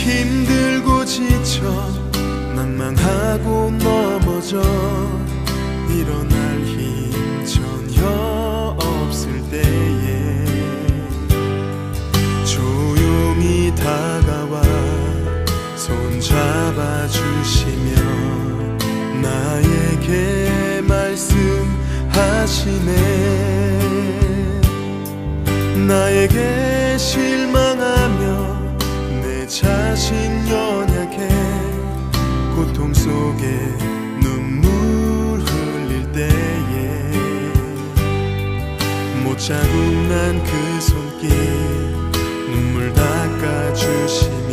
힘들고 지쳐 낭망하고 넘어져 일어날 힘 전혀 없을 때에 조용히 다가와 손잡아 주시며 나에게 말씀하시네. 나에게 실망하며 내 자신 연약해 고통 속에 눈물 흘릴 때에 못 잡은 난 그 손길 눈물 닦아주시며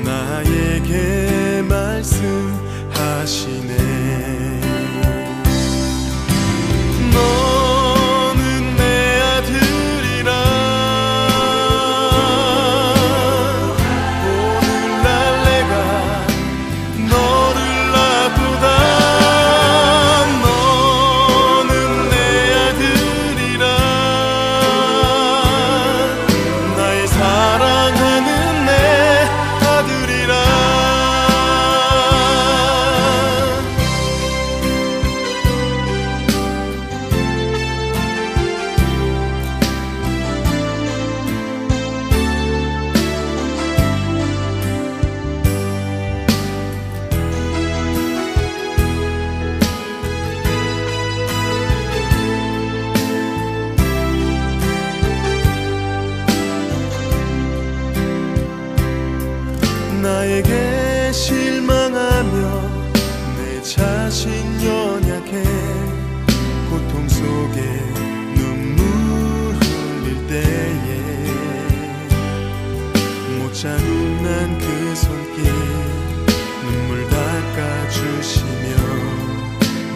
나에게 말씀하시네. 너는 내 아들이라 오늘날 내가 너를 낳고다. 너는 내 아들이라 나의 사랑하는 내 아들이라. 나에게 실망하며 내 자신 연약해 고통 속에 눈물 흘릴 때에 못 잡은 난 그 손길 눈물 닦아주시며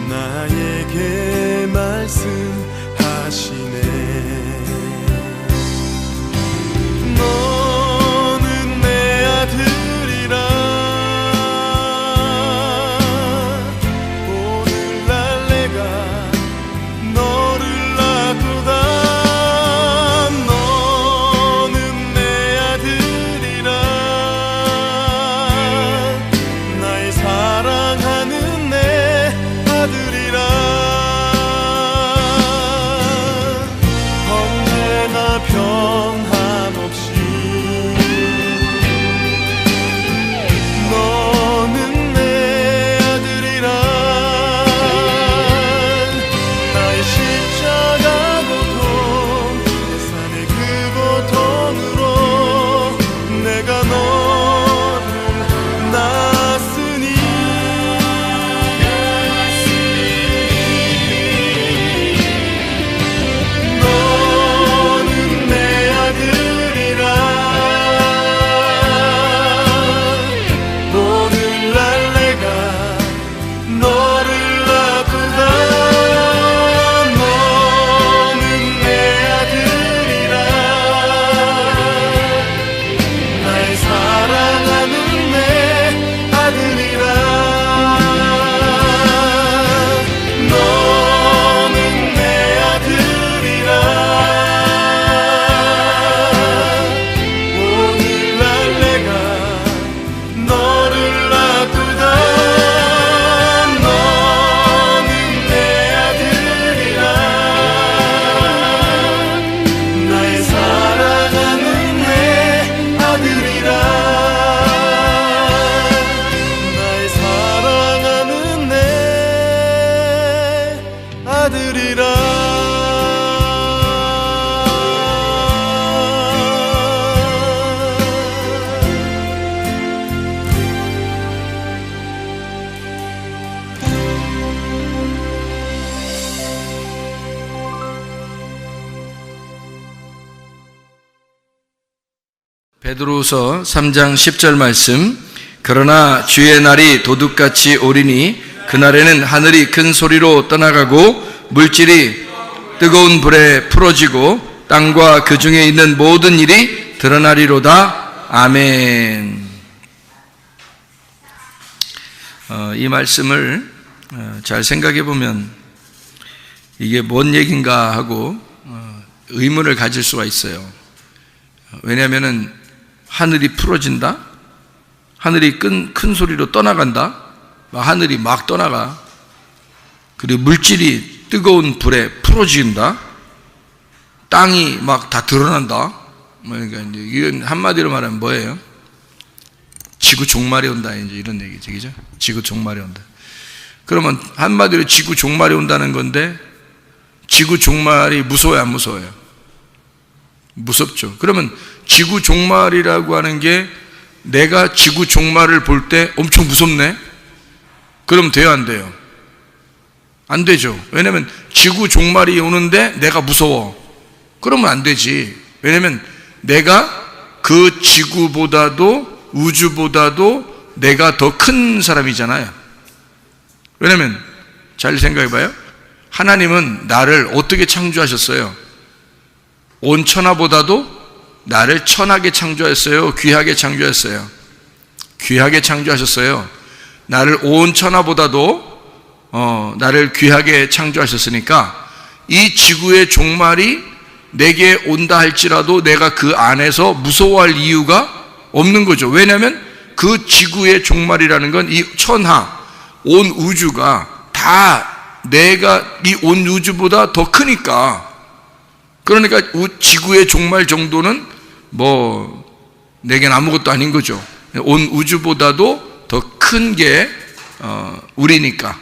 나에게 말씀하시네. 너는 내 아들이라 오늘날 내가 너를 낳고다. 너는 내 아들이라 나의 사랑하는 내 아들이라. 언제나 변함없이 너는 내 아들이라. 나의 십자가 고통 내 산의 그 고통으로 내가 너를 낳았으니 너는 내 아들이라 오늘날 내가 너를 낳고다. 너는 내 아들이라 나의 사랑하는 내 아들이라. 너는 내 아들이라 오늘날 내가 너를 낳고다. 너는 내 아들이라 나의 사랑하는 내 아들이라. 나의 사랑하는 내 아들이라. 베드로후서 3장 10절 말씀. 그러나 주의 날이 도둑같이 오리니 그날에는 하늘이 큰 소리로 떠나가고 물질이 뜨거운 불에 풀어지고 땅과 그 중에 있는 모든 일이 드러나리로다. 아멘. 이 말씀을 잘 생각해 보면 이게 뭔 얘기인가 하고 의문을 가질 수가 있어요. 왜냐하면은 하늘이 풀어진다? 하늘이 큰 소리로 떠나간다? 하늘이 막 떠나가. 그리고 물질이 뜨거운 불에 풀어진다? 땅이 막 다 드러난다? 그러니까 이제 이건 한마디로 말하면 뭐예요? 지구 종말이 온다, 이제 이런 얘기죠, 그죠? 지구 종말이 온다. 그러면 한마디로 지구 종말이 온다는 건데, 지구 종말이 무서워요, 안 무서워요? 무섭죠. 그러면 지구 종말이라고 하는 게 내가 지구 종말을 볼 때 엄청 무섭네? 그럼 돼요, 안 돼요? 안 되죠. 왜냐면 지구 종말이 오는데 내가 무서워. 그러면 안 되지. 왜냐면 내가 그 지구보다도 우주보다도 내가 더 큰 사람이잖아요. 왜냐면 잘 생각해 봐요. 하나님은 나를 어떻게 창조하셨어요? 온 천하보다도 나를 천하게 창조했어요? 귀하게 창조했어요? 귀하게 창조하셨어요. 나를 온 천하보다도 나를 귀하게 창조하셨으니까 이 지구의 종말이 내게 온다 할지라도 내가 그 안에서 무서워할 이유가 없는 거죠. 왜냐하면 그 지구의 종말이라는 건 이 천하, 온 우주가 다 내가 이 온 우주보다 더 크니까. 그러니까 지구의 종말 정도는 뭐 내겐 아무것도 아닌 거죠. 온 우주보다도 더 큰 게 우리니까.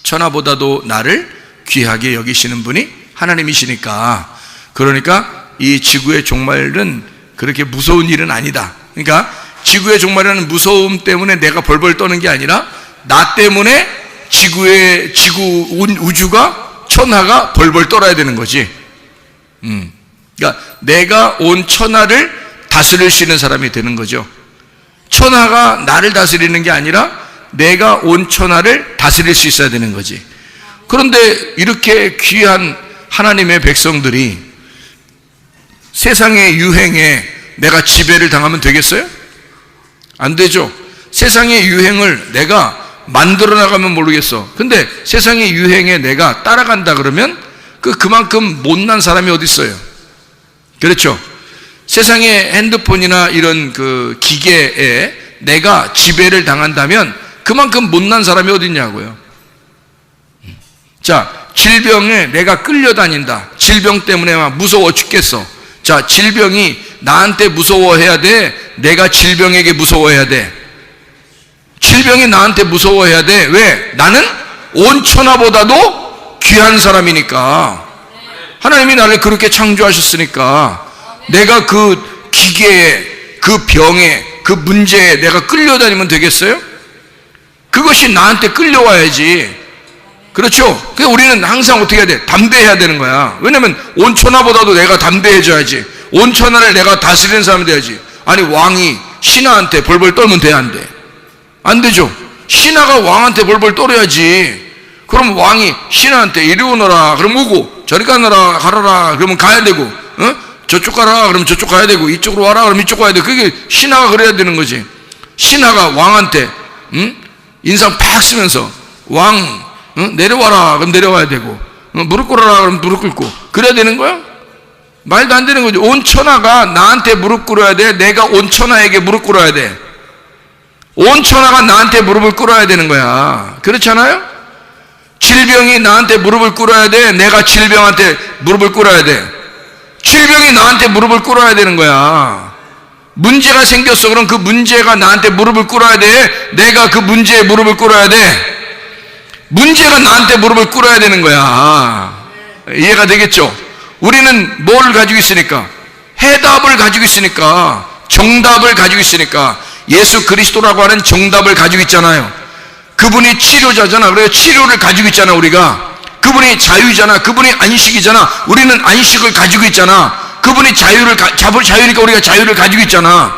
천하보다도 나를 귀하게 여기시는 분이 하나님이시니까. 그러니까 이 지구의 종말은 그렇게 무서운 일은 아니다. 그러니까 지구의 종말이라는 무서움 때문에 내가 벌벌 떠는 게 아니라 나 때문에 지구 온 우주가 천하가 벌벌 떨어야 되는 거지. 그러니까 내가 온 천하를 다스릴 수 있는 사람이 되는 거죠. 천하가 나를 다스리는 게 아니라 내가 온 천하를 다스릴 수 있어야 되는 거지. 그런데 이렇게 귀한 하나님의 백성들이 세상의 유행에 내가 지배를 당하면 되겠어요? 안 되죠. 세상의 유행을 내가 만들어 나가면 모르겠어. 근데 세상의 유행에 내가 따라간다 그러면 그만큼 못난 사람이 어디 있어요? 그렇죠. 세상의 핸드폰이나 이런 그 기계에 내가 지배를 당한다면 그만큼 못난 사람이 어디 있냐고요. 자, 질병에 내가 끌려다닌다. 질병 때문에 막 무서워 죽겠어. 자, 질병이 나한테 무서워해야 돼? 내가 질병에게 무서워해야 돼? 질병이 나한테 무서워해야 돼. 왜? 나는 온 천하보다도 귀한 사람이니까. 하나님이 나를 그렇게 창조하셨으니까 내가 그 기계에, 그 병에, 그 문제에 내가 끌려다니면 되겠어요? 그것이 나한테 끌려와야지. 그렇죠? 그래서 우리는 항상 어떻게 해야 돼? 담대해야 되는 거야. 왜냐면 온 천하보다도 내가 담대해져야지. 온 천하를 내가 다스리는 사람이 돼야지. 아니, 왕이 신하한테 벌벌 떨면 돼, 안 돼? 안 되죠. 신하가 왕한테 벌벌 떨어야지. 그럼 왕이 신하한테 이리 오너라 그럼 오고, 저리 가너라 가라라 그러면 가야 되고, 저쪽 가라 그러면 저쪽 가야 되고, 이쪽으로 와라 그러면 이쪽 가야 돼. 그게 신하가 그래야 되는 거지. 신하가 왕한테 인상 팍 쓰면서 왕 내려와라 그럼 내려와야 되고, 무릎 꿇어라 그럼 무릎 꿇고 그래야 되는 거야? 말도 안 되는 거지. 온 천하가 나한테 무릎 꿇어야 돼? 내가 온 천하에게 무릎 꿇어야 돼? 온 천하가 나한테 무릎을 꿇어야 되는 거야. 그렇잖아요? 질병이 나한테 무릎을 꿇어야 돼? 내가 질병한테 무릎을 꿇어야 돼? 질병이 나한테 무릎을 꿇어야 되는 거야. 문제가 생겼어. 그럼 그 문제가 나한테 무릎을 꿇어야 돼? 내가 그 문제에 무릎을 꿇어야 돼? 문제가 나한테 무릎을 꿇어야 되는 거야. 이해가 되겠죠? 우리는 뭘 가지고 있으니까? 해답을 가지고 있으니까, 정답을 가지고 있으니까, 예수 그리스도라고 하는 정답을 가지고 있잖아요. 그분이 치료자잖아. 그래서 치료를 가지고 있잖아. 우리가 그분이 자유잖아. 그분이 안식이잖아. 우리는 안식을 가지고 있잖아. 그분이 자유니까 우리가 자유를 가지고 있잖아.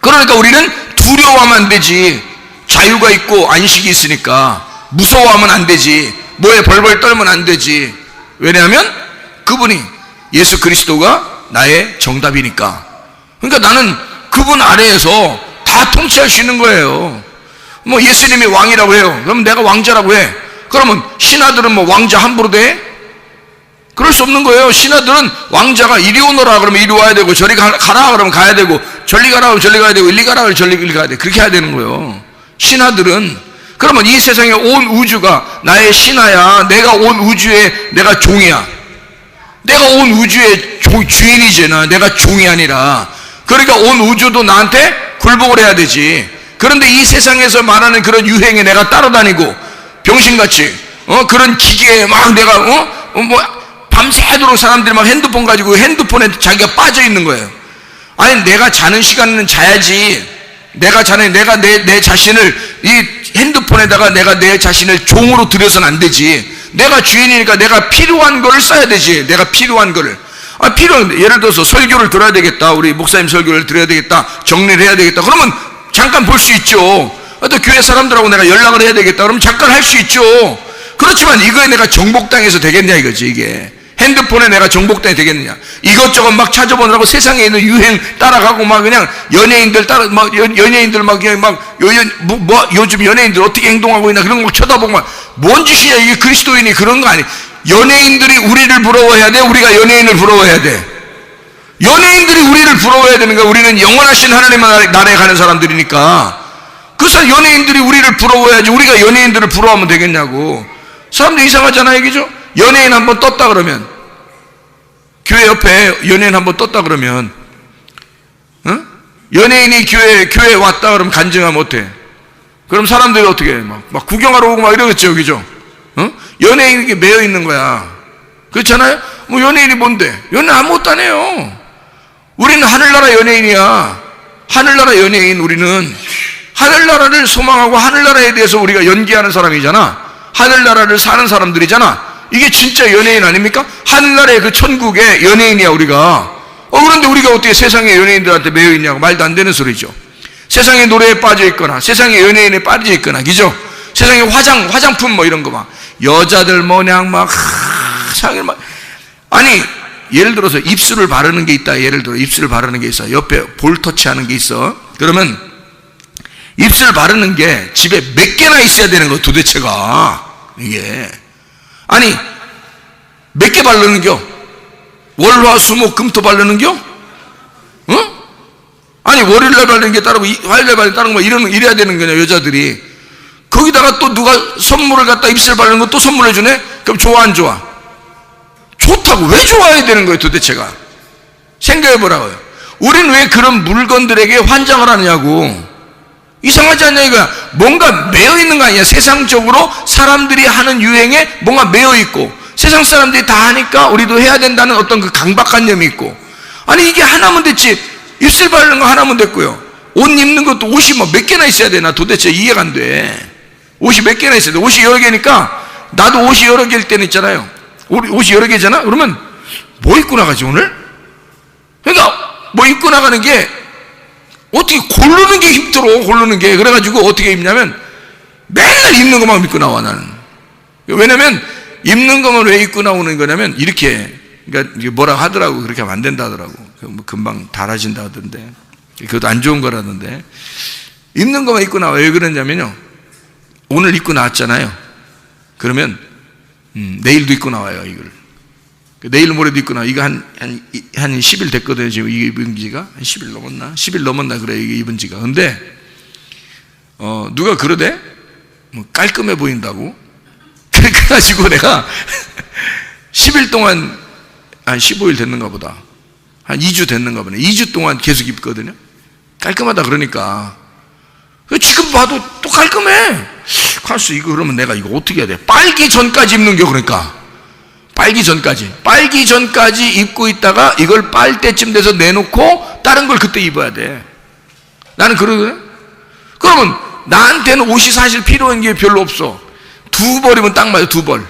그러니까 우리는 두려워하면 안 되지. 자유가 있고 안식이 있으니까 무서워하면 안 되지. 뭐에 벌벌 떨면 안 되지. 왜냐하면 그분이 예수 그리스도가 나의 정답이니까. 그러니까 나는 그분 아래에서 다 통치할 수 있는 거예요. 뭐 예수님이 왕이라고 해요. 그럼 내가 왕자라고 해. 그러면 신하들은 뭐 왕자 함부로 돼? 그럴 수 없는 거예요. 신하들은 왕자가 이리 오너라 그러면 이리 와야 되고, 저리 가라 그러면 가야 되고, 저리 가라 그러면 저리 가야 되고, 일리 가라 그러면 저리 가야 돼. 그렇게 해야 되는 거예요. 신하들은. 그러면 이 세상에 온 우주가 나의 신하야. 내가 온 우주의 내가 종이야. 내가 온 우주의 주인이잖아. 내가 종이 아니라. 그러니까 온 우주도 나한테 굴복을 해야 되지. 그런데 이 세상에서 말하는 그런 유행에 내가 따라다니고 병신같이 그런 기계에 막 내가 뭐 밤새도록 사람들이 막 핸드폰 가지고 핸드폰에 자기가 빠져 있는 거예요. 아니 내가 자는 시간에는 자야지. 내가 내 자신을 이 핸드폰에다가 내가 내 자신을 종으로 들여서는 안 되지. 내가 주인이니까 내가 필요한 거를 써야 되지. 내가 필요한 거를. 예를 들어서 설교를 들어야 되겠다. 우리 목사님 설교를 들어야 되겠다. 정리를 해야 되겠다. 그러면 잠깐 볼 수 있죠. 또 교회 사람들하고 내가 연락을 해야 되겠다. 그러면 잠깐 할 수 있죠. 그렇지만 이거에 내가 정복당해서 되겠냐 이거지. 이게 핸드폰에 내가 정복당이 되겠느냐. 이것저것 막 찾아보느라고 세상에 있는 유행 따라가고 막 그냥 연예인들 따라 막 연예인들 막 그냥 막 요즘 연예인들 어떻게 행동하고 있나 그런 거 쳐다보고 막 뭔 짓이야 이게. 그리스도인이 그런 거 아니. 연예인들이 우리를 부러워해야 돼. 우리가 연예인을 부러워해야 돼. 연예인들이 우리를 부러워해야 되는 거야. 우리는 영원하신 하나님 나라에 가는 사람들이니까. 그래서 연예인들이 우리를 부러워해야지. 우리가 연예인들을 부러워하면 되겠냐고. 사람들 이상하잖아 이게죠. 연예인 한번 떴다 그러면, 교회 옆에 연예인 한번 떴다 그러면, 연예인이 교회에 왔다 그러면 간증하면 어때? 그럼 사람들이 어떻게 해? 막 구경하러 오고 막 이러겠죠, 그죠? 연예인에게 매여 있는 거야. 그렇잖아요? 뭐 연예인이 뭔데? 연예인 아무것도 안 해요. 우리는 하늘나라 연예인이야. 하늘나라 연예인. 우리는 하늘나라를 소망하고 하늘나라에 대해서 우리가 연기하는 사람이잖아. 하늘나라를 사는 사람들이잖아. 이게 진짜 연예인 아닙니까? 하늘나라의 그 천국의 연예인이야 우리가. 그런데 우리가 어떻게 세상의 연예인들한테 매여 있냐고. 말도 안 되는 소리죠. 세상의 노래에 빠져 있거나 세상의 연예인에 빠져 있거나, 그죠? 세상의 화장품 뭐 이런 거 막 여자들 뭐냥 막 상을 막, 아니 예를 들어서 입술을 바르는 게 있다. 예를 들어 입술을 바르는 게 있어. 옆에 볼 터치하는 게 있어. 그러면 입술 바르는 게 집에 몇 개나 있어야 되는 거 도대체가. 이게 아니 몇 개 바르는겨? 월화수목 금토 바르는겨? 아니 월요일날 바르는 게 따르고 화요일날 바르는 게 따르고 뭐 이래야 되는 거냐 여자들이. 거기다가 또 누가 선물을 갖다 입술 바르는 거 또 선물해 주네? 그럼 좋아 안 좋아? 좋다고. 왜 좋아해야 되는 거예요 도대체가? 생각해 보라고요. 우리는 왜 그런 물건들에게 환장을 하느냐고. 이상하지 않냐 이거야. 뭔가 매여 있는 거 아니야. 세상적으로 사람들이 하는 유행에 뭔가 매여 있고, 세상 사람들이 다 하니까 우리도 해야 된다는 어떤 그 강박관념이 있고. 아니 이게 하나면 됐지. 입술 바르는 거 하나면 됐고요. 옷 입는 것도 옷이 뭐 몇 개나 있어야 되나 도대체 이해가 안 돼. 옷이 몇 개나 있어야 돼. 옷이 여러 개니까 나도 옷이 여러 개일 때는 있잖아요. 옷이 여러 개잖아. 그러면 뭐 입고 나가지 오늘? 그러니까 뭐 입고 나가는 게 어떻게 고르는 게 힘들어. 고르는 게. 그래가지고 어떻게 입냐면 맨날 입는 것만 입고 나와 나는. 왜냐면 입는 것만 왜 입고 나오는 거냐면 이렇게, 그러니까 뭐라 하더라고. 그렇게 하면 안 된다 하더라고. 뭐 금방 달아진다 하던데. 그것도 안 좋은 거라던데. 입는 것만 입고 나와. 왜 그러냐면요, 오늘 입고 나왔잖아요. 그러면 내일도 입고 나와요 이걸. 내일 모레도 입고 나와. 이거 한 10일 됐거든요 지금. 이게 입은 지가 한 10일 넘었나? 10일 넘었나 그래 이게 입은 지가. 근데 누가 그러대? 뭐 깔끔해 보인다고. 그래가지고 내가 10일 동안 한 15일 됐는가 보다. 한 2주 됐는가 보네. 2주 동안 계속 입거든요. 깔끔하다 그러니까. 지금 봐도 또 깔끔해. 가수 이거 그러면 내가 이거 어떻게 해야 돼? 빨기 전까지 입는 겨. 그러니까 빨기 전까지 입고 있다가 이걸 빨 때쯤 돼서 내놓고 다른 걸 그때 입어야 돼. 나는 그러거든. 그러면 나한테는 옷이 사실 필요한 게 별로 없어. 2벌이면 딱 맞아. 2벌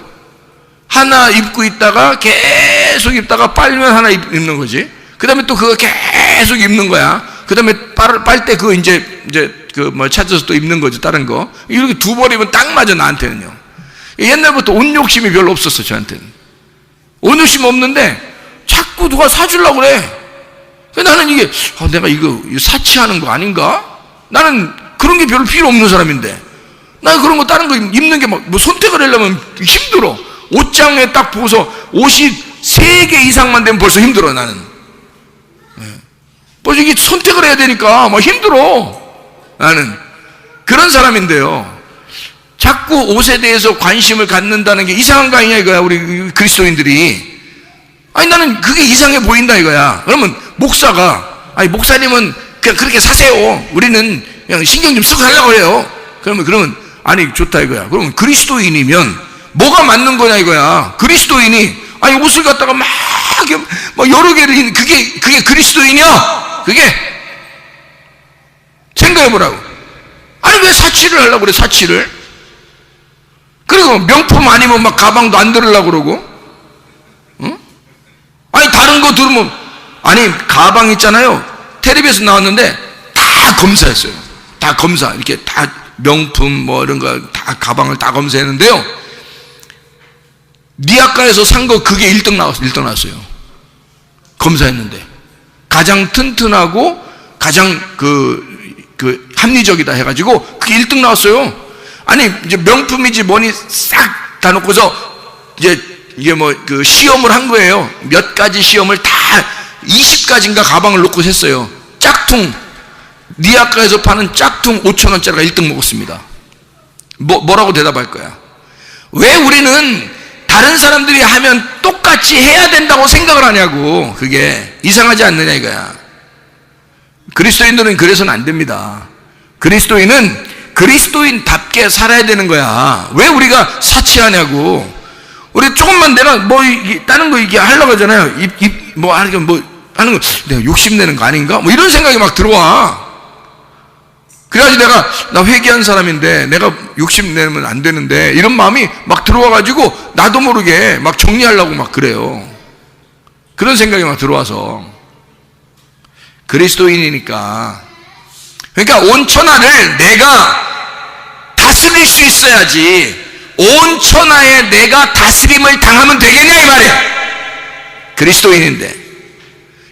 하나 입고 있다가 계속 입다가 빨면 하나 입는 거지. 그 다음에 또 그거 계속 입는 거야. 그 다음에 빨 때 그거 이제 그 뭐 찾아서 또 입는 거지. 다른 거 이렇게 2벌이면 딱 맞아 나한테는요. 옛날부터 옷 욕심이 별로 없었어 저한테는. 옷 욕심 없는데 자꾸 누가 사주려고 그래. 나는 이게 내가 이거 사치하는 거 아닌가? 나는 그런 게 별로 필요 없는 사람인데, 나는 그런 거 다른 거 입는 게 막 뭐 선택을 하려면 힘들어. 옷장에 딱 보고서 옷이 3개 이상만 되면 벌써 힘들어, 나는. 벌써 이게 선택을 해야 되니까 막 힘들어, 나는. 그런 사람인데요, 자꾸 옷에 대해서 관심을 갖는다는 게 이상한 거 아니냐 이거야, 우리 그리스도인들이. 아니, 나는 그게 이상해 보인다 이거야. 그러면 목사가, 아니, 목사님은 그냥 그렇게 사세요, 우리는 그냥 신경 좀 쓰고 살려고 해요. 그러면 아니, 좋다 이거야. 그러면 그리스도인이면 뭐가 맞는 거냐 이거야. 그리스도인이, 아니, 옷을 갖다가 막 여러 개를 입는, 그게 그리스도인이야? 그게? 생각해 보라고. 아니, 왜 사치를 하려고 그래, 사치를? 그리고 명품 아니면 막 가방도 안 들으려고 그러고, 응? 아니, 다른 거 들으면, 아니, 가방 있잖아요, 텔레비에서 나왔는데 다 검사했어요. 다 검사, 이렇게 다 명품 뭐 이런 거 다 가방을 다 검사했는데요, 니아카에서 산 거 그게 1등 나왔어요. 검사했는데 가장 튼튼하고 가장 합리적이다 해가지고 그게 1등 나왔어요. 아니, 이제 명품이지 뭐니 싹 다 놓고서 이게 뭐 시험을 한 거예요. 몇 가지 시험을 다 20가지인가 가방을 놓고 했어요. 짝퉁, 니아카에서 파는 짝퉁 5,000원짜리가 1등 먹었습니다. 뭐라고 대답할 거야? 왜 우리는 다른 사람들이 하면 똑같이 해야 된다고 생각을 하냐고. 그게 이상하지 않느냐 이거야. 그리스도인들은 그래서는 안 됩니다. 그리스도인은 그리스도인답게 살아야 되는 거야. 왜 우리가 사치하냐고. 우리 조금만 내가 뭐 다른 거 이게 하려고 하잖아요. 뭐 하는 거 내가 욕심내는 거 아닌가? 뭐 이런 생각이 막 들어와. 그래가지고 나 회개한 사람인데 내가 욕심내면 안 되는데 이런 마음이 막 들어와가지고 나도 모르게 막 정리하려고 막 그래요. 그런 생각이 막 들어와서. 그리스도인이니까, 그러니까 온 천하를 내가 다스릴 수 있어야지 온 천하에 내가 다스림을 당하면 되겠냐 이 말이야. 그리스도인인데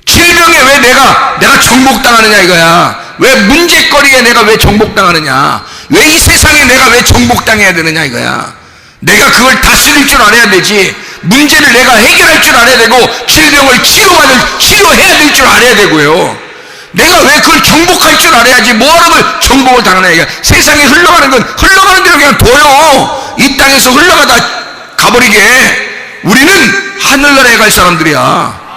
질병에 왜 내가 정복당하느냐 이거야. 왜 문제거리에 내가 왜 정복당하느냐, 왜 이 세상에 내가 왜 정복당해야 되느냐 이거야. 내가 그걸 다스릴 줄 알아야 되지. 문제를 내가 해결할 줄 알아야 되고, 질병을 치료해야 될 줄 알아야 되고요. 내가 왜 그걸 정복할 줄 알아야지 뭐하러 정복을 당하냐 이거야. 세상에 흘러가는 대로 그냥 둬요. 이 땅에서 흘러가다 가버리게. 우리는 하늘나라에 갈 사람들이야.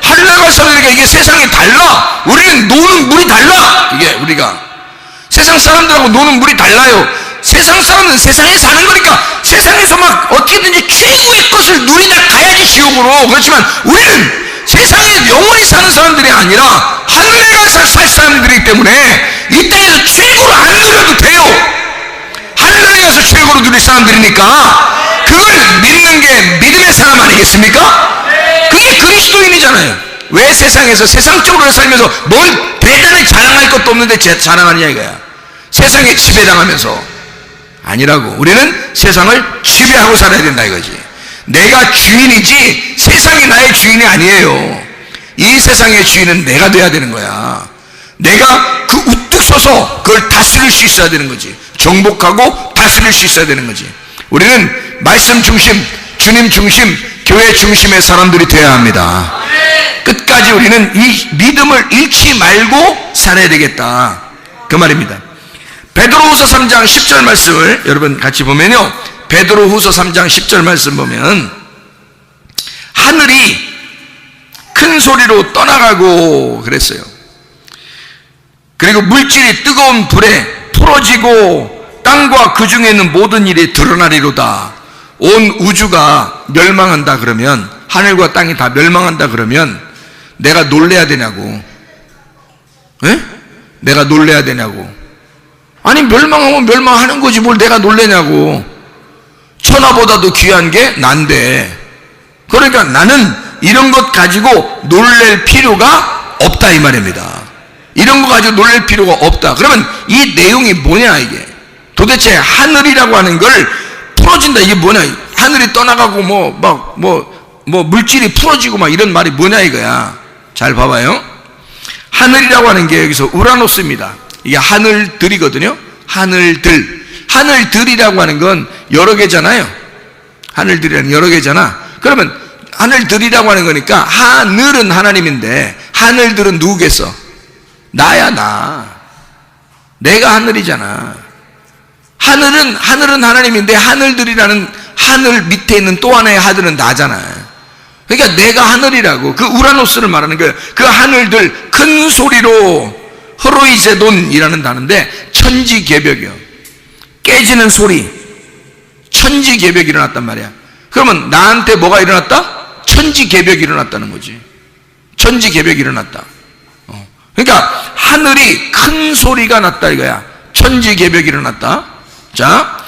하늘나라 갈 사람들이니까 이게 세상이 달라. 우리는 노는 물이 달라. 이게 우리가 세상 사람들하고 노는 물이 달라요. 세상 사람은 세상에 사는 거니까 세상에서 막 어떻게든지 최고의 것을 누리다 가야지 지옥으로. 그렇지만 우리는 세상에 영원히 사는 사람들이 아니라 하늘에 가서 살 사람들이기 때문에 이 땅에서 최고로 안 누려도 돼요. 하늘나라에 가서 최고로 누릴 사람들이니까 그걸 믿는 게 믿음의 사람 아니겠습니까? 그게 그리스도인이잖아요. 왜 세상에서 세상적으로 살면서 뭘 대단히 자랑할 것도 없는데 자랑하느냐 이거야. 세상에 지배당하면서. 아니라고. 우리는 세상을 지배하고 살아야 된다 이거지. 내가 주인이지 세상이 나의 주인이 아니에요. 이 세상의 주인은 내가 돼야 되는 거야. 내가 그 우뚝 서서 그걸 다스릴 수 있어야 되는 거지. 정복하고 다스릴 수 있어야 되는 거지. 우리는 말씀 중심, 주님 중심, 교회 중심의 사람들이 되어야 합니다. 끝까지 우리는 이 믿음을 잃지 말고 살아야 되겠다, 그 말입니다. 베드로후서 3장 10절 말씀을 여러분 같이 보면요, 베드로후서 3장 10절 말씀 보면 하늘이 큰 소리로 떠나가고 그랬어요. 그리고 물질이 뜨거운 불에 풀어지고 땅과 그 중에 있는 모든 일이 드러나리로다. 온 우주가 멸망한다 그러면, 하늘과 땅이 다 멸망한다 그러면 내가 놀래야 되냐고. 에? 내가 놀래야 되냐고. 아니, 멸망하면 멸망하는 거지 뭘 내가 놀래냐고. 천하보다도 귀한 게 난데. 그러니까 나는 이런 것 가지고 놀랄 필요가 없다 이 말입니다. 이런 거 가지고 놀랄 필요가 없다. 그러면 이 내용이 뭐냐 이게. 도대체 하늘이라고 하는 걸 풀어진다 이게 뭐냐. 하늘이 떠나가고 뭐 물질이 풀어지고 막 이런 말이 뭐냐 이거야. 잘 봐봐요. 하늘이라고 하는 게 여기서 우라노스입니다. 이게 하늘들이거든요. 하늘들이라고 하는 건 여러 개잖아요. 하늘들이라는 여러 개잖아. 그러면 하늘들이라고 하는 거니까 하늘은 하나님인데 하늘들은 누구겠어? 나야, 나. 내가 하늘이잖아. 하늘은 하나님인데 하늘들이라는 하늘 밑에 있는 또 하나의 하늘은 나잖아. 그러니까 내가 하늘이라고. 그 우라노스를 말하는 거예요. 그 하늘들 큰 소리로 허로이제돈이라는 단어인데 천지개벽이요. 깨지는 소리. 천지개벽이 일어났단 말이야. 그러면 나한테 뭐가 일어났다? 천지개벽이 일어났다는 거지. 천지개벽이 일어났다. 그러니까 하늘이 큰 소리가 났다 이거야. 천지개벽이 일어났다. 자,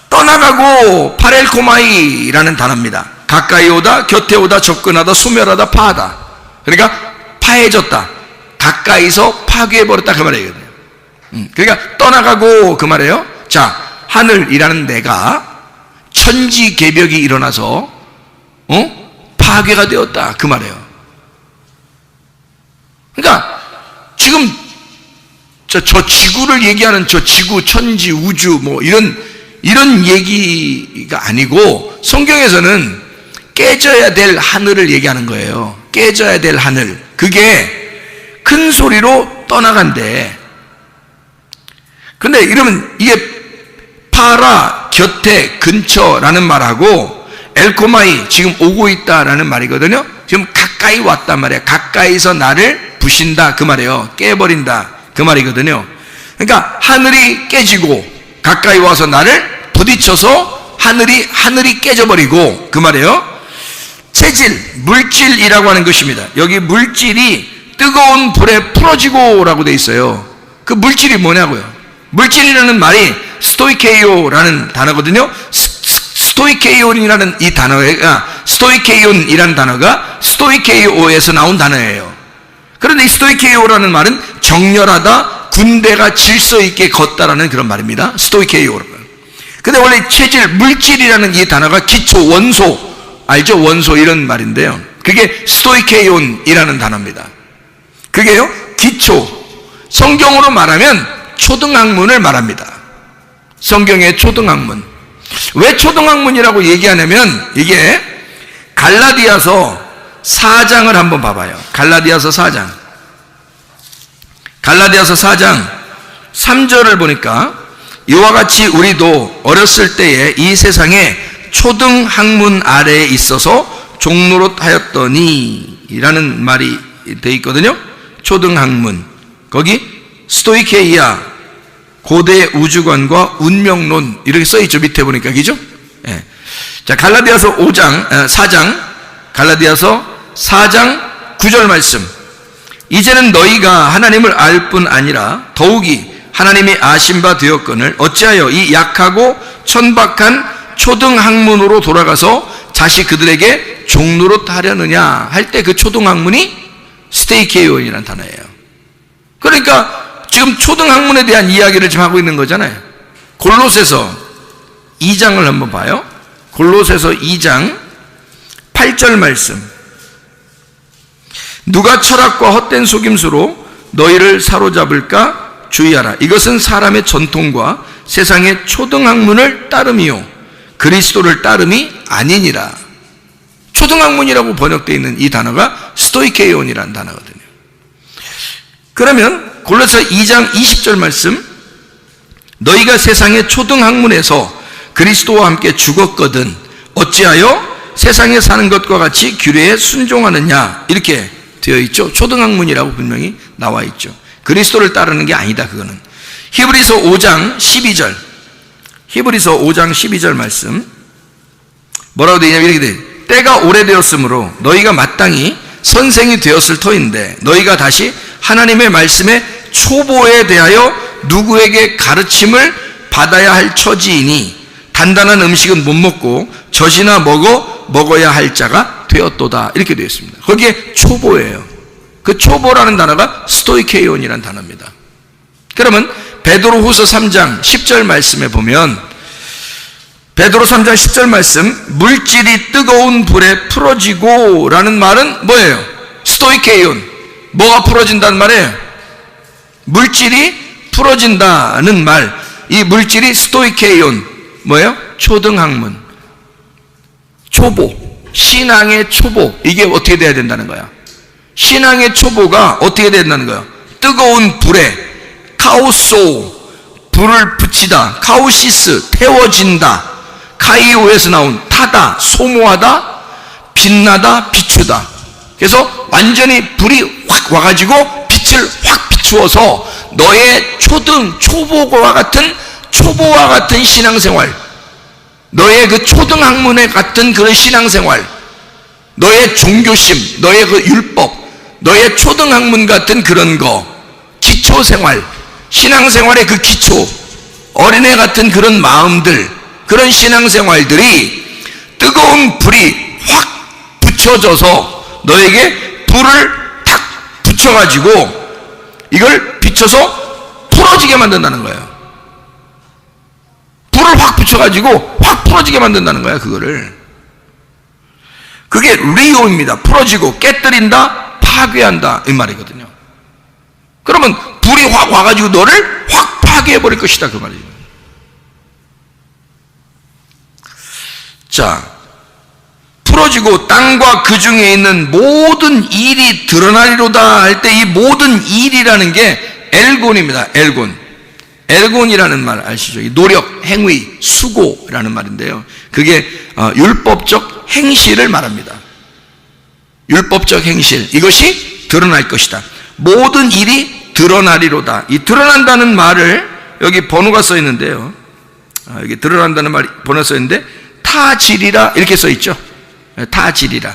떠나가고 파렐코마이라는 단어입니다. 가까이 오다, 곁에 오다, 접근하다, 소멸하다, 파하다. 그러니까 파해졌다. 가까이서 파괴해버렸다 그 말이에요. 그러니까 떠나가고 그 말이에요. 자, 하늘이라는 내가 천지개벽이 일어나서 파괴가 되었다 그 말이에요. 그러니까 지금 저 지구를 얘기하는 저 지구, 천지, 우주 뭐 이런 얘기가 아니고 성경에서는 깨져야 될 하늘을 얘기하는 거예요. 깨져야 될 하늘. 그게 큰 소리로 떠나간대. 근데 이러면 이게 파라, 곁에, 근처라는 말하고 엘코마이, 지금 오고 있다라는 말이거든요. 지금 가까이 왔단 말이야. 가까이서 나를 부신다 그 말이에요. 깨버린다 그 말이거든요. 그러니까 하늘이 깨지고 가까이 와서 나를 부딪혀서 하늘이 깨져버리고 그 말이에요. 체질, 물질이라고 하는 것입니다. 여기 물질이 뜨거운 불에 풀어지고라고 돼 있어요. 그 물질이 뭐냐고요? 물질이라는 말이 스토이케이오라는 단어거든요. 스토이케이온이라는 이 단어가 스토이케이온이라는 단어가 스토이케이오에서 나온 단어예요. 그런데 이 스토이케이오라는 말은 정렬하다, 군대가 질서 있게 걷다라는 그런 말입니다. 스토이케이오라는. 근데 원래 체질, 물질이라는 이 단어가 기초, 원소, 알죠? 원소 이런 말인데요. 그게 스토이케이온이라는 단어입니다. 그게요, 기초. 성경으로 말하면 초등학문을 말합니다. 성경의 초등학문. 왜 초등학문이라고 얘기하냐면 이게 갈라디아서 4장을 한번 봐봐요. 갈라디아서 4장. 갈라디아서 4장 3절을 보니까 이와 같이 우리도 어렸을 때에 이 세상에 초등학문 아래에 있어서 종노릇하였더니 라는 말이 돼 있거든요. 초등학문. 거기 스토이케이아, 고대 우주관과 운명론 이렇게 써있죠. 밑에 보니까. 그죠? 예. 자, 갈라디아서 4장 갈라디아서 4장 9절 말씀. 이제는 너희가 하나님을 알 뿐 아니라 더욱이 하나님이 아신 바 되었거늘 어찌하여 이 약하고 천박한 초등학문으로 돌아가서 다시 그들에게 종노릇하려느냐 할 때 그 초등학문이 스테이케이온이라는 단어예요. 그러니까 지금 초등학문에 대한 이야기를 지금 하고 있는 거잖아요. 골로새서 2장을 한번 봐요. 골로새서 2장 8절 말씀. 누가 철학과 헛된 속임수로 너희를 사로잡을까 주의하라. 이것은 사람의 전통과 세상의 초등학문을 따름이요 그리스도를 따름이 아니니라. 초등학문이라고 번역되어 있는 이 단어가 스토이케이온이라는 단어거든요. 그러면 골로새 2장 20절 말씀. 너희가 세상의 초등학문에서 그리스도와 함께 죽었거든 어찌하여 세상에 사는 것과 같이 규례에 순종하느냐 이렇게 되어 있죠. 초등학문이라고 분명히 나와 있죠. 그리스도를 따르는 게 아니다 그거는. 히브리서 5장 12절. 히브리서 5장 12절 말씀. 뭐라고 되냐면 이렇게 돼. 때가 오래되었으므로 너희가 마땅히 선생이 되었을 터인데 너희가 다시 하나님의 말씀의 초보에 대하여 누구에게 가르침을 받아야 할 처지이니 단단한 음식은 못 먹고 젖이나 먹어야 할 자가 되었도다 이렇게 되어 있습니다. 거기에 초보예요. 그 초보라는 단어가 스토이케이온이라는 단어입니다. 그러면 베드로후서 3장 10절 말씀에 보면 베드로 3장 10절 말씀 물질이 뜨거운 불에 풀어지고 라는 말은 뭐예요? 스토이케이온. 뭐가 풀어진다는 말이에요? 물질이 풀어진다는 말. 이 물질이 스토이케이온 뭐예요? 초등학문, 초보. 신앙의 초보, 이게 어떻게 돼야 된다는 거야? 신앙의 초보가 어떻게 된다는 거야? 뜨거운 불에 카오소, 불을 붙이다, 카오시스, 태워진다, 카이오에서 나온 타다, 소모하다, 빛나다, 비추다. 그래서 완전히 불이 확 와가지고 빛을 확 비추어서 너의 초보와 같은 신앙생활, 너의 그 초등학문에 같은 그런 신앙생활, 너의 종교심, 너의 그 율법, 너의 초등학문 같은 그런 거, 기초생활, 신앙생활의 그 기초, 어린애 같은 그런 마음들, 그런 신앙생활들이 뜨거운 불이 확 붙여져서 너에게 불을 탁 붙여가지고 이걸 비춰서 풀어지게 만든다는 거예요. 불을 확 붙여가지고 확 풀어지게 만든다는 거야, 그거를. 그게 리오입니다. 풀어지고, 깨뜨린다, 파괴한다, 이 말이거든요. 그러면 불이 확 와가지고 너를 확 파괴해버릴 것이다, 그 말이에요. 자, 풀어지고 땅과 그 중에 있는 모든 일이 드러나리로다 할 때 이 모든 일이라는 게 엘곤입니다. 엘곤이라는 말 아시죠? 노력, 행위, 수고라는 말인데요. 그게 율법적 행실을 말합니다. 율법적 행실, 이것이 드러날 것이다. 모든 일이 드러나리로다. 이 드러난다는 말을 여기 번호가 써 있는데요. 여기 드러난다는 말이 번호가 써 있는데 타지리라 이렇게 써 있죠. 타지리라,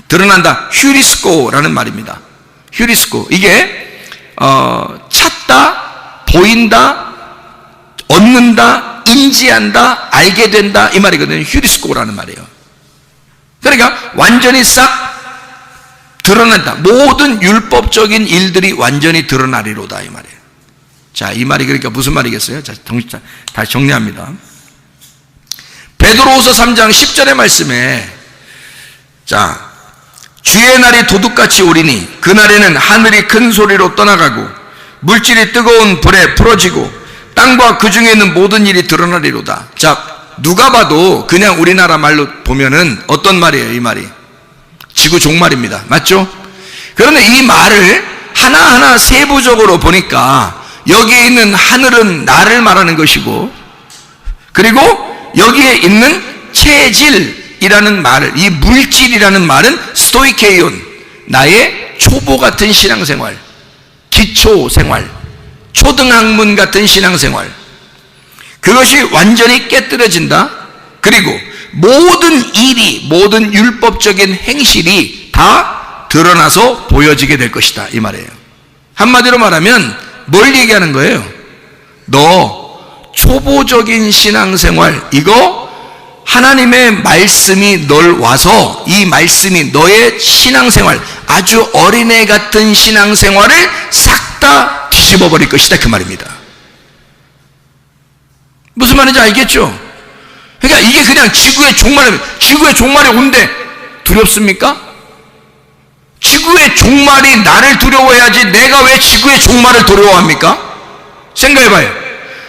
드러난다, 휴리스코라는 말입니다. 휴리스코, 이게 찾다, 보인다, 얻는다, 인지한다, 알게 된다, 이 말이거든요. 휴리스코라는 말이에요. 그러니까 완전히 싹 드러난다. 모든 율법적인 일들이 완전히 드러나리로다, 이 말이에요. 자, 이 말이 그러니까 무슨 말이겠어요? 자, 다시 정리합니다. 베드로후서 3장 10절의 말씀에, 자, 주의 날이 도둑같이 오리니 그날에는 하늘이 큰 소리로 떠나가고 물질이 뜨거운 불에 풀어지고 땅과 그 중에 있는 모든 일이 드러나리로다. 자, 누가 봐도 그냥 우리나라 말로 보면은 어떤 말이에요? 이 말이 지구 종말입니다. 맞죠? 그런데 이 말을 하나하나 세부적으로 보니까 여기에 있는 하늘은 나를 말하는 것이고, 그리고 여기에 있는 체질이라는 말을, 이 물질이라는 말은 스토이케이온, 나의 초보 같은 신앙생활, 기초생활, 초등학문 같은 신앙생활, 그것이 완전히 깨뜨려진다. 그리고 모든 일이, 모든 율법적인 행실이 다 드러나서 보여지게 될 것이다, 이 말이에요. 한마디로 말하면 뭘 얘기하는 거예요? 너 초보적인 신앙생활, 이거 하나님의 말씀이 널 와서 이 말씀이 너의 신앙생활, 아주 어린애 같은 신앙생활을 싹 다 뒤집어 버릴 것이다, 그 말입니다. 무슨 말인지 알겠죠? 그러니까 이게 그냥 지구의 종말이 온대. 두렵습니까? 지구의 종말이 나를 두려워해야지 내가 왜 지구의 종말을 두려워합니까? 생각해봐요.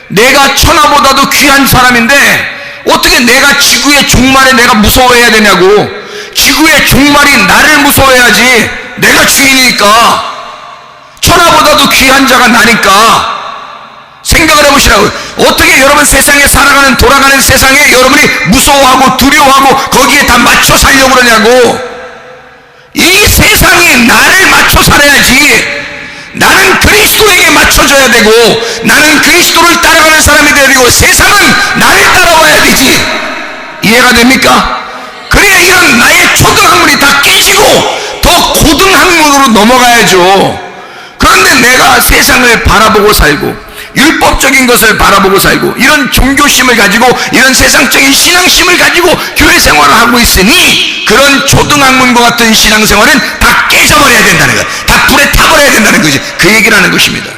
내가 천하보다도 귀한 사람인데 어떻게 내가 지구의 종말에 내가 무서워해야 되냐고. 지구의 종말이 나를 무서워해야지, 내가 주인이니까. 천하보다도 귀한 자가 나니까. 생각을 해보시라고요. 어떻게 여러분 세상에 돌아가는 세상에 여러분이 무서워하고 두려워하고 거기에 다 맞춰 살려고 그러냐고. 이 세상이 나를 맞춰 살아야지. 나는 그리스도에게 맞춰져야 되고, 나는 그리스도를 따라가는 사람이 되어야 되고, 세상은 나를 따라와야 되지. 이해가 됩니까? 그래야 이런 나의 초등학문이 다 깨지고 더 고등학문으로 넘어가야죠. 그런데 내가 세상을 바라보고 살고, 율법적인 것을 바라보고 살고, 이런 종교심을 가지고, 이런 세상적인 신앙심을 가지고 교회 생활을 하고 있으니 그런 초등학문과 같은 신앙생활은 다 깨져버려야 된다는 거예요. 다 불에 타버려야 된다는 거지. 그 얘기를 하는 것입니다.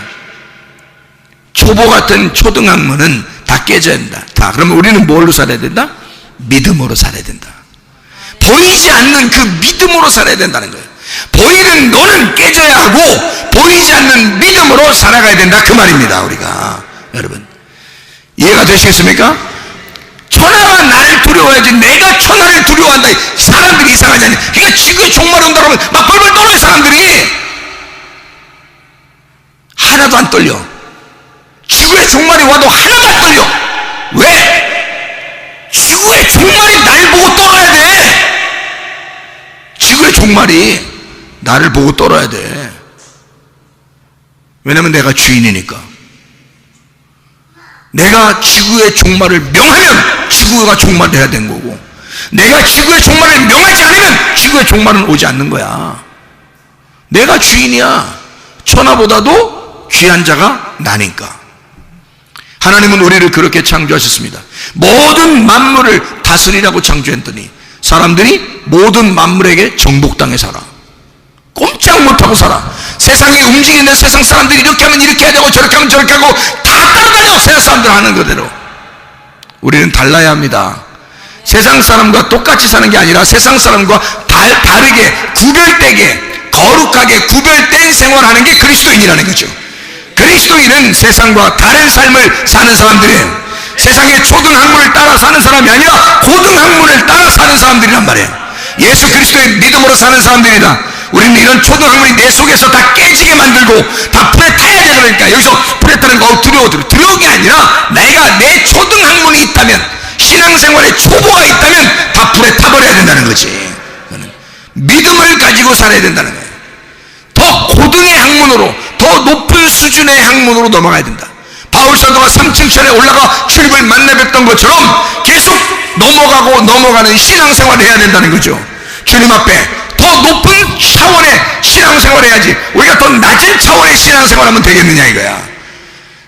초보 같은 초등학문은 다 깨져야 된다. 다. 그러면 우리는 뭘로 살아야 된다? 믿음으로 살아야 된다. 보이지 않는 그 믿음으로 살아야 된다는 거예요. 보이는 너는 깨져야 하고 보이지 않는 믿음으로 살아가야 된다, 그 말입니다. 우리가, 여러분, 이해가 되시겠습니까? 천하가 나를 두려워하지 내가 천하를 두려워한다. 사람들이 이상하지 않냐. 그러니까 지구에 종말이 온다 그러면 막 벌벌 떨어요. 사람들이 하나도 안 떨려. 지구에 종말이 와도 하나도 안 떨려. 왜? 지구의 종말이 날 보고 떨어야 돼. 지구의 종말이 나를 보고 떨어야 돼. 왜냐면 내가 주인이니까. 내가 지구의 종말을 명하면 지구가 종말해야 되는 거고, 내가 지구의 종말을 명하지 않으면 지구의 종말은 오지 않는 거야. 내가 주인이야. 천하보다도 귀한 자가 나니까. 하나님은 우리를 그렇게 창조하셨습니다. 모든 만물을 다스리라고 창조했더니 사람들이 모든 만물에게 정복당해 살아. 꼼짝 못하고 살아. 세상이 움직이는 세상 사람들이 이렇게 하면 이렇게 해야 되고 저렇게 하면 저렇게 하고 다 따라다녀. 세상 사람들 하는 그대로. 우리는 달라야 합니다. 세상 사람과 똑같이 사는 게 아니라 세상 사람과 다르게 구별되게 거룩하게 구별된 생활하는 게 그리스도인이라는 거죠. 그리스도인은 세상과 다른 삶을 사는 사람들이에요. 세상의 초등학문을 따라 사는 사람이 아니라 고등학문을 따라 사는 사람들이란 말이에요. 예수 그리스도의 믿음으로 사는 사람들이다. 우리는 이런 초등학문이 내 속에서 다 깨지게 만들고 다 불에 타야 돼. 그러니까 여기서 불에 타는 거 두려운 게 아니라 내가 내 초등학문이 있다면, 신앙생활에 초보가 있다면 다 불에 타버려야 된다는 거지. 믿음을 가지고 살아야 된다는 거예요. 더 고등의 학문으로, 더 높은 수준의 학문으로 넘어가야 된다. 바울사도가 3층천에 올라가 주님을 만나 뵙던 것처럼 계속 넘어가는 신앙생활을 해야 된다는 거죠. 주님 앞에 더 높은 차원의 신앙생활을 해야지 우리가 더 낮은 차원의 신앙생활하면 되겠느냐 이거야.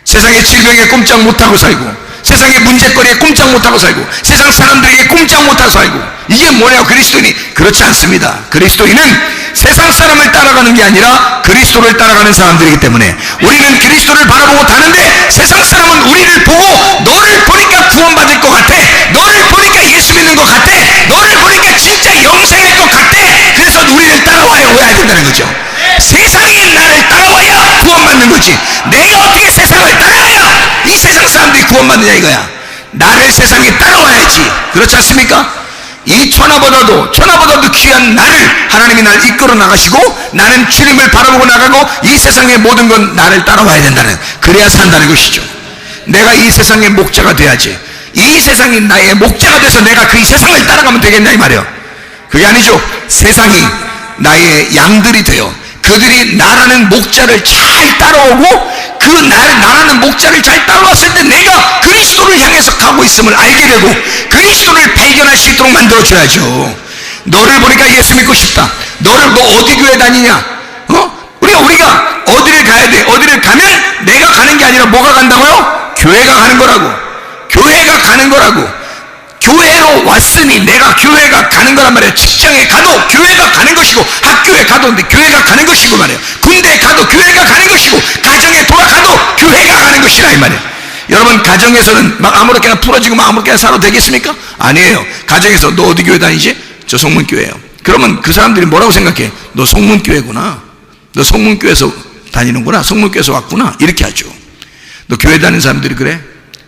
세상의 질병에 꼼짝 못하고 살고, 세상의 문제거리에 꼼짝 못하고 살고, 세상 사람들에게 꼼짝 못하고 살고, 이게 뭐냐고. 그리스도인이 그렇지 않습니다. 그리스도인은 세상 사람을 따라가는 게 아니라 그리스도를 따라가는 사람들이기 때문에 우리는 그리스도를 바라보고 다는데, 세상 사람은 우리를 보고 너를 보니까 구원받을 것 같아, 너를 보니까 예수 믿는 것 같아, 너를 보니까 진짜 영생할 것 같아. 그래서 우리를 따라와야 된다는 거죠. 세상이 나를 따라와야 구원받는 거지, 내가 어떻게 세상을 따라가야 이 세상 사람들이 구원받느냐 이거야. 나를 세상에 따라와야지. 그렇지 않습니까? 이 천하보다도 귀한 나를 하나님이 날 이끌어 나가시고, 나는 주님을 바라보고 나가고 이 세상의 모든 건 나를 따라와야 된다는, 그래야 산다는 것이죠. 내가 이 세상의 목자가 돼야지. 이 세상이 나의 목자가 돼서 내가 그 이 세상을 따라가면 되겠냐 이 말이에요. 그게 아니죠. 세상이 나의 양들이 되어 그들이 나라는 목자를 잘 따라오고, 그 나라는 목자를 잘 따라왔을 때 내가 그리스도를 향해서 가고 있음을 알게 되고 그리스도를 발견할 수 있도록 만들어줘야죠. 너를 보니까 예수 믿고 싶다. 너 어디 교회 다니냐? 우리가 어디를 가야 돼? 어디를 가면 내가 가는 게 아니라 뭐가 간다고요? 교회가 가는 거라고. 교회가 가는 거라고. 교회로 왔으니 내가 교회가 가는 거란 말이에요. 직장에 가도 교회가 가는 것이고, 학교에 가도 교회가 가는 것이고 말이에요. 군대에 가도 교회가 가는 것이고, 가정에 돌아가도 교회가 가는 것이라 이 말이에요. 여러분, 가정에서는 막 아무렇게나 풀어지고 막 아무렇게나 살아도 되겠습니까? 아니에요. 가정에서 너 어디 교회 다니지? 저 성문교회예요. 그러면 그 사람들이 뭐라고 생각해? 너 성문교회구나, 너 성문교회에서 다니는구나, 성문교회에서 왔구나, 이렇게 하죠. 너 교회 다니는 사람들이 그래?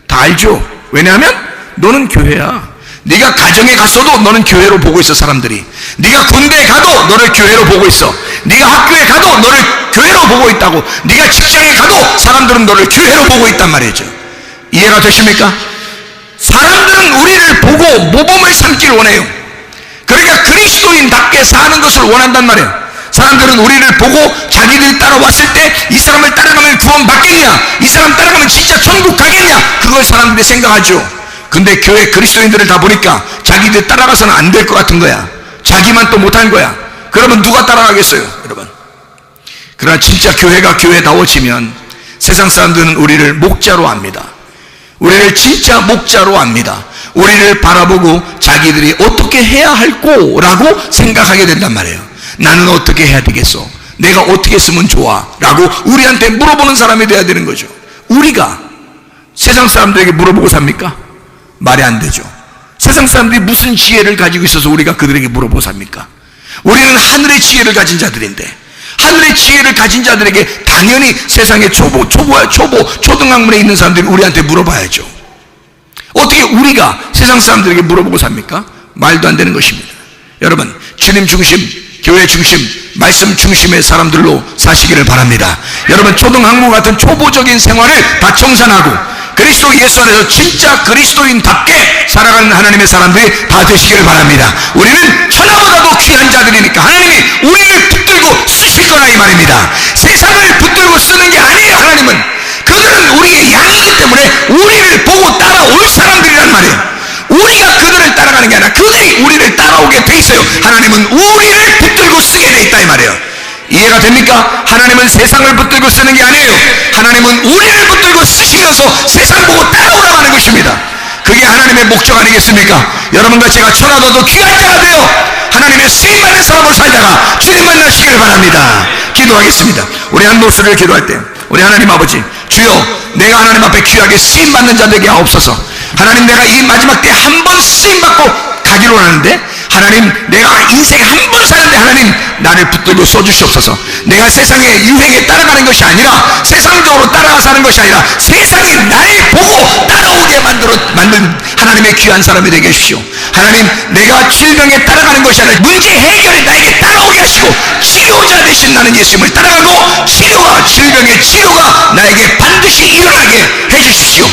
다 알죠. 왜냐하면 너는 교회야. 네가 가정에 갔어도 너는 교회로 보고 있어. 사람들이 네가 군대에 가도 너를 교회로 보고 있어. 네가 학교에 가도 너를 교회로 보고 있다고. 네가 직장에 가도 사람들은 너를 교회로 보고 있단 말이죠. 이해가 되십니까? 사람들은 우리를 보고 모범을 삼기를 원해요. 그러니까 그리스도인답게 사는 것을 원한단 말이에요. 사람들은 우리를 보고 자기들이 따라왔을 때 이 사람을 따라가면 구원받겠냐, 이 사람 따라가면 진짜 천국 가겠냐, 그걸 사람들이 생각하죠. 근데 교회 그리스도인들을 다 보니까 자기들 따라가서는 안 될 것 같은 거야. 자기만 또 못한 거야. 그러면 누가 따라가겠어요, 여러분? 그러나 진짜 교회가 교회다워지면 세상 사람들은 우리를 목자로 압니다. 우리를 진짜 목자로 압니다. 우리를 바라보고 자기들이 어떻게 해야 할 거라고 생각하게 된단 말이에요. 나는 어떻게 해야 되겠어? 내가 어떻게 했으면 좋아? 라고 우리한테 물어보는 사람이 돼야 되는 거죠. 우리가 세상 사람들에게 물어보고 삽니까? 말이 안 되죠. 세상 사람들이 무슨 지혜를 가지고 있어서 우리가 그들에게 물어보고 삽니까? 우리는 하늘의 지혜를 가진 자들인데, 하늘의 지혜를 가진 자들에게 당연히 세상의 초등학문에 있는 사람들이 우리한테 물어봐야죠. 어떻게 우리가 세상 사람들에게 물어보고 삽니까? 말도 안 되는 것입니다. 여러분, 주님 중심, 교회 중심, 말씀 중심의 사람들로 사시기를 바랍니다. 여러분, 초등학교 같은 초보적인 생활을 다 청산하고 그리스도 예수 안에서 진짜 그리스도인답게 살아가는 하나님의 사람들이 다 되시기를 바랍니다. 우리는 천하보다도 귀한 자들이니까 하나님이 우리를 붙들고 쓰실 거라 이 말입니다. 세상을 붙들고 쓰는 게 아니에요. 하나님은 그들은 우리의 양이기 때문에 우리를 보고 따라올 사람들이란 말이에요. 우리가 그들을 따라가는 게 아니라 그들이 우리를 따라오게 돼 있어요. 하나님은 우리를 붙들고 쓰게 돼 있다 이 말이에요. 이해가 됩니까? 하나님은 세상을 붙들고 쓰는 게 아니에요. 하나님은 우리를 붙들고 쓰시면서 세상 보고 따라오라고 하는 것입니다. 그게 하나님의 목적 아니겠습니까? 여러분과 제가 천하보다도 귀한 자가 되어 하나님의 쓰임받는 사람으로 살다가 주님 만나시기를 바랍니다. 기도하겠습니다. 우리 한 목소리를 기도할 때 우리 하나님 아버지, 주여, 내가 하나님 앞에 귀하게 쓰임받는 자 되게 하옵소서. 하나님, 내가 이 마지막 때 한 번 쓰임받고 가기로 하는데 하나님, 내가 인생 한 번 사는데 하나님 나를 붙들고 써주시옵소서. 내가 세상의 유행에 따라가는 것이 아니라 세상적으로 따라가 사는 것이 아니라 세상이 나를 보고 따라오게 만든 하나님의 귀한 사람이 되게 해주시오. 하나님, 내가 질병에 따라가는 것이 아니라 문제 해결에 나에게 따라오게 하시고 치료자 되신 나는 예수님을 따라가고 질병의 치료가 나에게 반드시 일어나게 해주십시오.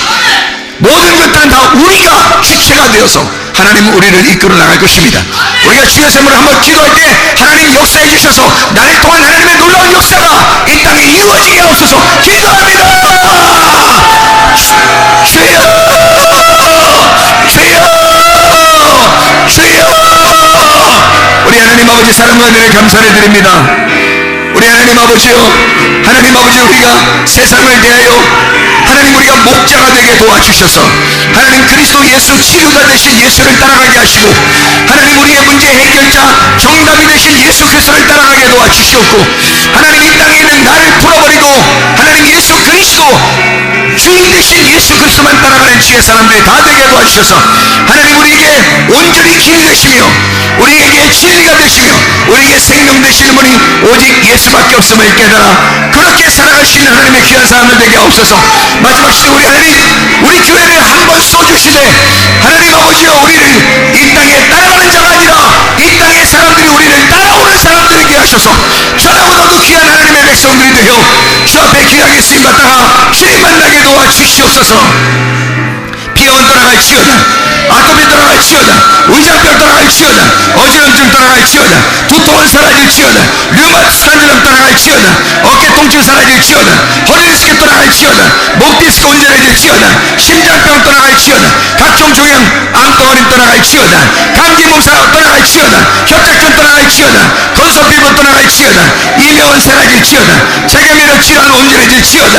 모든 것들은 다 우리가 주체가 되어서 하나님은 우리를 이끌어 나갈 것입니다. 우리가 주의 샘을 한번 기도할 때 하나님 역사해 주셔서 나를 통한 하나님의 놀라운 역사가 이 땅에 이루어지게 하옵소서. 기도합니다. 주여, 주여, 주여. 우리 하나님 아버지, 사랑과 은혜를 감사를 드립니다. 우리 하나님 아버지요, 하나님 아버지, 우리가 세상을 대하여 하나님 우리가 목자가 되게 도와주셔서 하나님 그리스도 예수 치유자 되신 예수를 따라가게 하시고 하나님 우리의 문제 해결자 정답이 되신 예수 그리스도를 따라가게 도와주시옵고 하나님 이 땅에 있는 나를 풀어버리고 하나님 예수 그리스도 주인 되신 예수 그리스도만 따라가는 주의 사람들이 다 되게 도와주셔서 하나님 우리에게 온전히 길 되시며 우리에게 진리가 되시며 우리에게 생명 되시는 분이 오직 예수밖에 없음을 깨달아 그렇게 살아갈 수 있는 하나님의 귀한 사람들 되게 없어서 마지막 시대 우리 하나님 우리 교회를 한번 써주시되 하나님 아버지여 우리를 이 땅에 따라가는 자가 아니라 이 땅의 사람들이 우리를 따라오는 사람들에게 하셔서 천하보다도 귀한 하나님의 백성들이 되어 주 앞에 귀하게 쓰임받다가 주님 만나게 도와주시옵소서. 비염은 떠나갈지어다, 아토피 떠나갈지어다, 의장병 떠나갈지어다, 어지럼증 떠나갈지어다, 두통은 사라질지어다, 류마티스 관절염 떠나갈지어다, 어깨 통증 사라질지어다, 허리 디스크 떠나갈지어다, 목 디스크 온전해질지어다, 심장병 떠나갈지어다, 각종 종양 암덩어리 떠나갈지어다, 감기 몸살 떠나갈지어다, 협착증 떠나갈지어다, 건성 피부 떠나갈지어다, 이명은 사라질지어다, 체감이력 질환 온전해질지어다.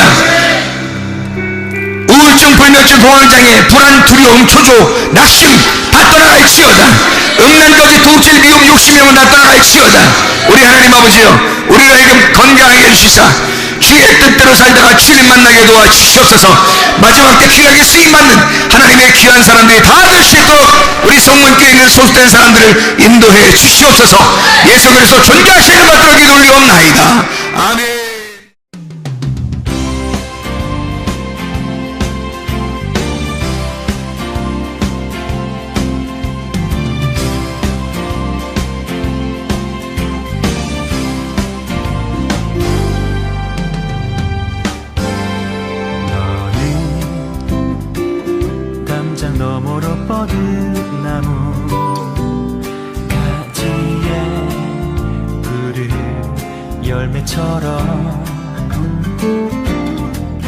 우울증, 불면증, 공황장애, 불안, 두려움, 초조, 낙심 다 떠나갈지어다. 음란거지, 도둑질, 미움, 욕심이면 다 떠나갈지어다. 우리 하나님 아버지여 우리를 하여금 건강하게 해주시사 주의 뜻대로 살다가 주님 만나게 도와주시옵소서. 마지막 때 귀하게 쓰임받는 하나님의 귀한 사람들이 다 될 수 있도록 우리 성문교에 있는 소속된 사람들을 인도해 주시옵소서. 예수 그리스도 존귀하시는 받들어 기도 올리옵나이다. 아멘. 너머로 뻗은 나무 가지에 푸른 열매처럼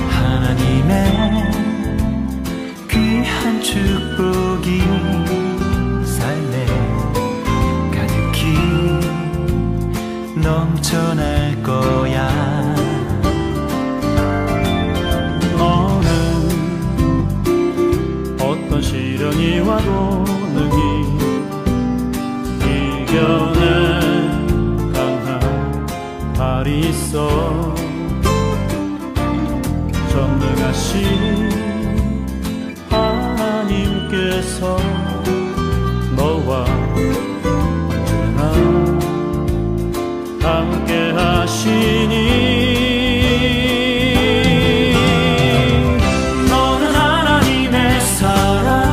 하나님의 귀한 축복이 삶에 가득히 넘쳐날 거야. 어떤 시련이 와도 능히 이겨낼 강한 발이 있어. 전능하신 하나님께서 너와 언제나 함께 하시니 너는 하나님의 사랑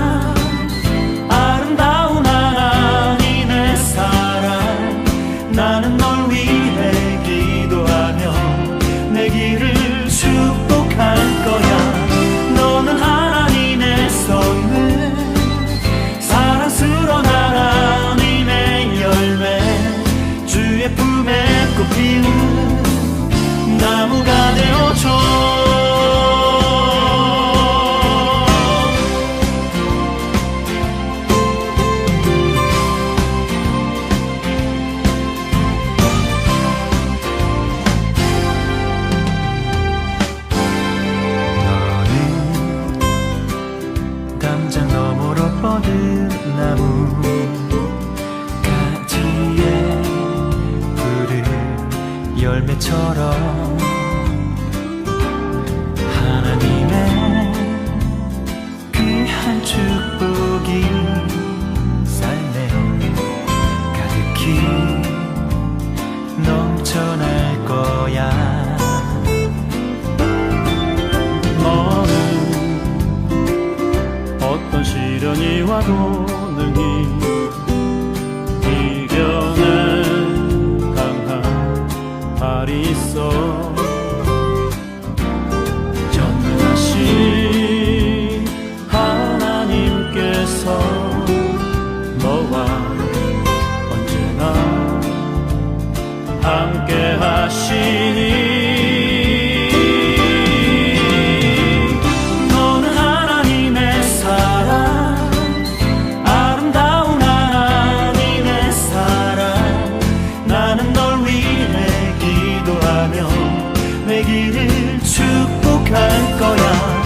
그때처럼 하나님의 귀한 축복이 삶에 가득히 넘쳐날 거야. 너는 어떤 시련이 와도 능히 이겨낸 강한 발이 있어. 전능하신 하나님께서 너와 언제나 함께 하시니 너는 하나님의 사랑, 아름다운 하나님의 사랑. 나는 널 위해 기도하며 내 길을 축복할 거야.